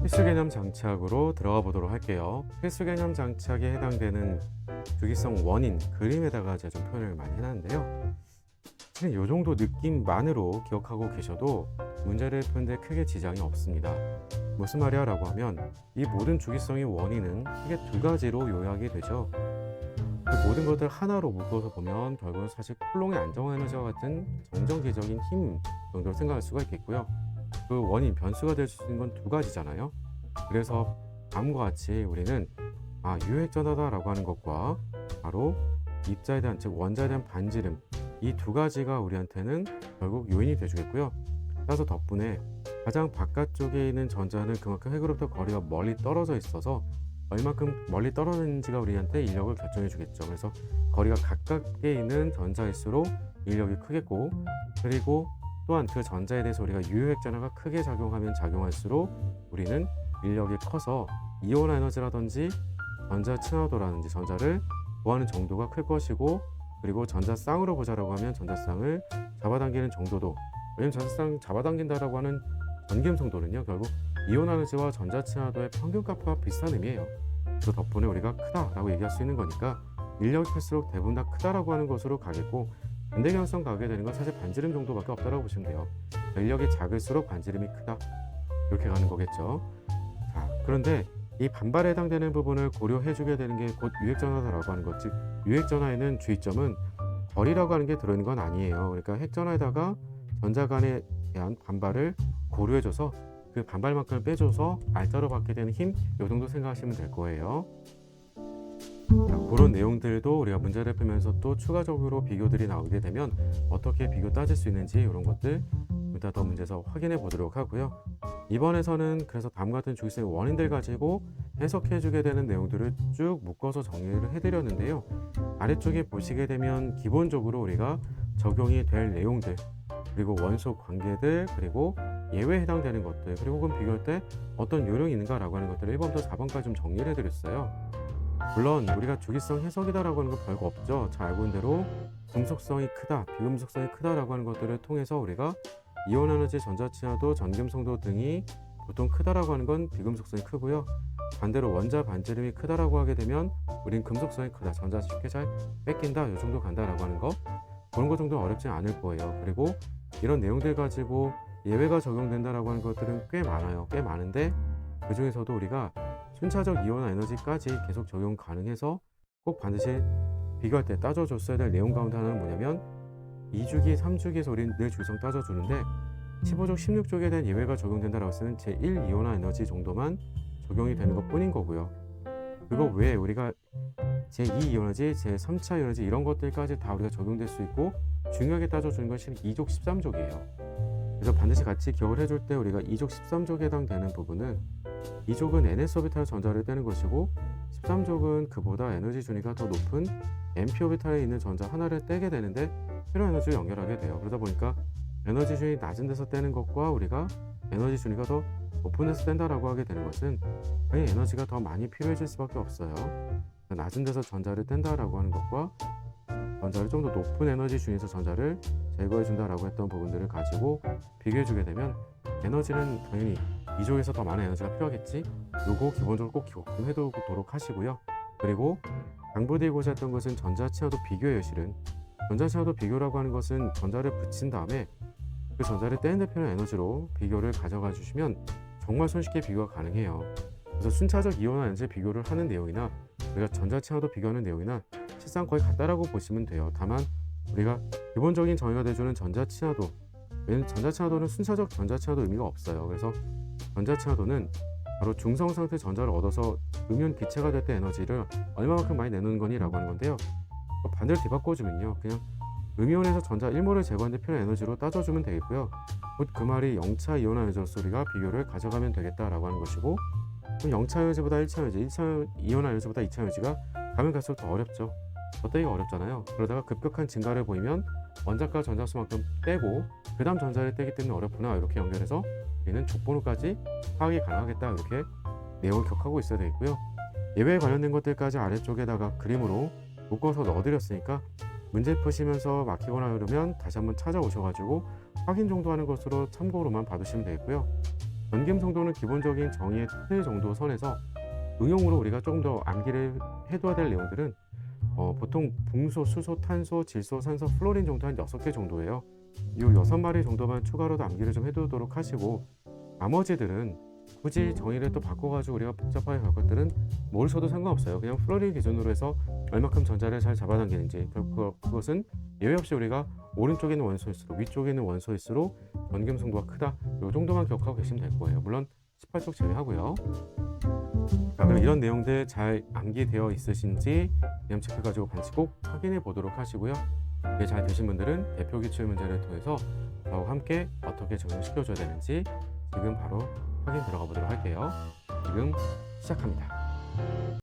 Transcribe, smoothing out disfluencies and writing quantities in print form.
필수 개념 장착으로 들어가 보도록 할게요. 필수 개념 장착에 해당되는 주기성 원인 그림에다가 제가 좀 표현을 많이 해놨는데요. 이 정도 느낌만으로 기억하고 계셔도 문제를 푸는데 크게 지장이 없습니다. 무슨 말이야 라고 하면 이 모든 주기성의 원인은 크게 두 가지로 요약이 되죠. 그 모든 것들 하나로 묶어서 보면 결국은 사실 쿨롱의 안정화 에너지와 같은 정전기적인 힘 정도로 생각할 수가 있겠고요. 그 원인, 변수가 될 수 있는 건 두 가지잖아요. 그래서 다음과 같이 우리는 유효핵전화다라고 하는 것과 바로 입자에 대한, 즉 원자에 대한 반지름, 이 두 가지가 우리한테는 결국 요인이 되주겠고요. 따라서 덕분에 가장 바깥쪽에 있는 전자는 그만큼 핵으로부터 거리가 멀리 떨어져 있어서 얼마큼 멀리 떨어지는지가 우리한테 인력을 결정해 주겠죠. 그래서 거리가 가깝게 있는 전자일수록 인력이 크겠고, 그리고 또한 그 전자에 대해서 우리가 유효핵전화가 크게 작용하면 작용할수록 우리는 인력이 커서 이온 에너지라든지 전자 친화도라든지 전자를 구하는 정도가 클 것이고, 그리고 전자쌍으로 보자라고 하면 전자쌍을 잡아당기는 정도도, 왜냐면 전자쌍 잡아당긴다라고 하는 전기음성도는요 결국 이온 에너지와 전자 친화도의 평균값과 비슷한 의미예요. 그 덕분에 우리가 크다라고 얘기할 수 있는 거니까 인력이 클수록 대부분 다 크다라고 하는 것으로 가겠고, 반대경향성 가게 되는 건 사실 반지름 정도밖에 없다라고 보시면 돼요. 인력이 작을수록 반지름이 크다, 이렇게 가는 거겠죠. 자, 그런데 이 반발에 해당되는 부분을 고려해 주게 되는 게 곧 유핵전화다라고 하는 것, 즉 유핵전화에는 주의점은 거리라고 하는 게 들어있는 건 아니에요. 그러니까 핵전화에다가 전자 간에 대한 반발을 고려해줘서 그 반발만큼을 빼줘서 알자로 받게 되는 힘, 이 정도 생각하시면 될 거예요. 자, 그런 내용들도 우리가 문제를 풀면서 또 추가적으로 비교들이 나오게 되면 어떻게 비교 따질 수 있는지 이런 것들 이따 더 문제에서 확인해 보도록 하고요. 이번에서는 그래서 다음과 같은 주기성의 원인들 가지고 해석해 주게 되는 내용들을 쭉 묶어서 정리를 해드렸는데요. 아래쪽에 보시게 되면 기본적으로 우리가 적용이 될 내용들, 그리고 원소 관계들, 그리고 예외에 해당되는 것들, 그리고 혹은 비교할 때 어떤 요령이 있는가라고 하는 것들을 1번부터 4번까지 좀 정리를 해드렸어요. 물론 우리가 주기성 해석이다라고 하는 건 별거 없죠. 잘 알고 있는 대로 금속성이 크다, 비금속성이 크다라고 하는 것들을 통해서 우리가 이온 에너지, 전자 친화도, 전기음성도 등이 보통 크다라고 하는 건 비금속성이 크고요. 반대로 원자 반지름이 크다라고 하게 되면 우린 금속성이 크다, 전자 쉽게 잘 뺏긴다, 이 정도 간다라고 하는 거, 그런 거 정도 어렵지 않을 거예요. 그리고 이런 내용들 가지고 예외가 적용된다라고 하는 것들은 꽤 많아요. 꽤 많은데 그 중에서도 우리가 순차적 이온 에너지까지 계속 적용 가능해서 꼭 반드시 비교할 때 따져줬어야 될 내용 가운데 하나는 뭐냐면 2주기, 3주기에서 우리는 늘 주기성 따져주는데 15족, 16족에 대한 예외가 적용된다라고 쓰는 제1 이온화 에너지 정도만 적용이 되는 것 뿐인 거고요. 그거 외에 우리가 제2 이온화지, 제3차 이온화지 이런 것들까지 다 우리가 적용될 수 있고, 중요하게 따져주는 것이 2족, 13족이에요. 그래서 반드시 같이 기억을 해줄 때 우리가 2족, 13족에 해당되는 부분은 2족은 NS 오비탈 전자를 떼는 것이고 13족은 그보다 에너지 준위가 더 높은 MP 오비탈에 있는 전자 하나를 떼게 되는데 필요 에너지를 연결하게 돼요. 그러다 보니까 에너지 준위 낮은 데서 떼는 것과 우리가 에너지 준위가 더 높은 데서 뗀다라고 하게 되는 것은 당연히 에너지가 더 많이 필요해질 수밖에 없어요. 낮은 데서 전자를 뗀다라고 하는 것과 전자를 좀 더 높은 에너지 준위에서 전자를 제거해 준다라고 했던 부분들을 가지고 비교해 주게 되면 에너지는 당연히 이쪽에서 더 많은 에너지가 필요하겠지, 요거 기본적으로 꼭 기억 좀 해두도록 하시고요. 그리고 강조드리고자 했던 것은 전자 친화도 비교예요. 실은 전자 친화도 비교라고 하는 것은 전자를 붙인 다음에 그 전자를 떼는 데 필요한 에너지로 비교를 가져가 주시면 정말 손쉽게 비교가 가능해요. 그래서 순차적 이온화 에너지 비교를 하는 내용이나 우리가 전자 친화도 비교하는 내용이나 실상 거의 같다라고 보시면 돼요. 다만 우리가 기본적인 정의가 돼주는 전자 친화도, 왜냐면 전자 친화도는 순차적 전자 친화도 의미가 없어요. 그래서 전자 친화도는 바로 중성 상태 전자를 얻어서 음이온 기체가 될 때 에너지를 얼마만큼 많이 내놓는 거니라고 하는 건데요. 반대로 뒤바꿔주면요, 그냥 음이온에서 전자 1몰을 제거하는 데 필요한 에너지로 따져주면 되겠고요. 곧 그 말이 0차 이온화 에너지로서 우리가 비교를 가져가면 되겠다라고 하는 것이고, 그럼 0차 에너지보다 1차 에너지, 1차 이온화 에너지보다 2차 에너지가 가면 갈수록 더 어렵죠. 더 떼기가 어렵잖아요. 그러다가 급격한 증가를 보이면 원자과 전자수만큼 떼고 그 다음 전자를 떼기 때문에 어렵구나, 이렇게 연결해서 우리는 족번호까지 파악이 가능하겠다, 이렇게 내용을 기억하고 있어야 되겠고요. 예외에 관련된 것들까지 아래쪽에다가 그림으로 묶어서 넣어드렸으니까 문제 푸시면서 막히거나 그러면 다시 한번 찾아오셔가지고 확인 정도 하는 것으로 참고로만 봐두시면 되겠고요. 전김 성도는 기본적인 정의의 틀 정도 선에서 응용으로 우리가 조금 더 암기를 해둬야 될 내용들은 보통 붕소, 수소, 탄소, 질소, 산소, 플로린 정도 한 6개 정도예요. 이 6마리 정도만 추가로도 암기를 좀 해두도록 하시고, 나머지들은 굳이 정의를 또 바꿔가지고 우리가 복잡하게 갈 것들은 뭘 써도 상관없어요. 그냥 플로린 기준으로 해서 얼마큼 전자를 잘 잡아당기는지, 그것은 예외 없이 우리가 오른쪽에 있는 원소일수록 위쪽에 있는 원소일수록 전김 성도가 크다, 이 정도만 기억하고 계시면 될 거예요. 물론 18쪽 제외하고요. 자, 그럼 이런 내용들 잘 암기되어 있으신지 개념 체크 가지고 반드시 꼭 확인해 보도록 하시고요. 이게 잘 되신 분들은 대표 기출 문제를 통해서 저와 함께 어떻게 적용시켜 줘야 되는지 지금 바로 확인 들어가 보도록 할게요. 지금 시작합니다.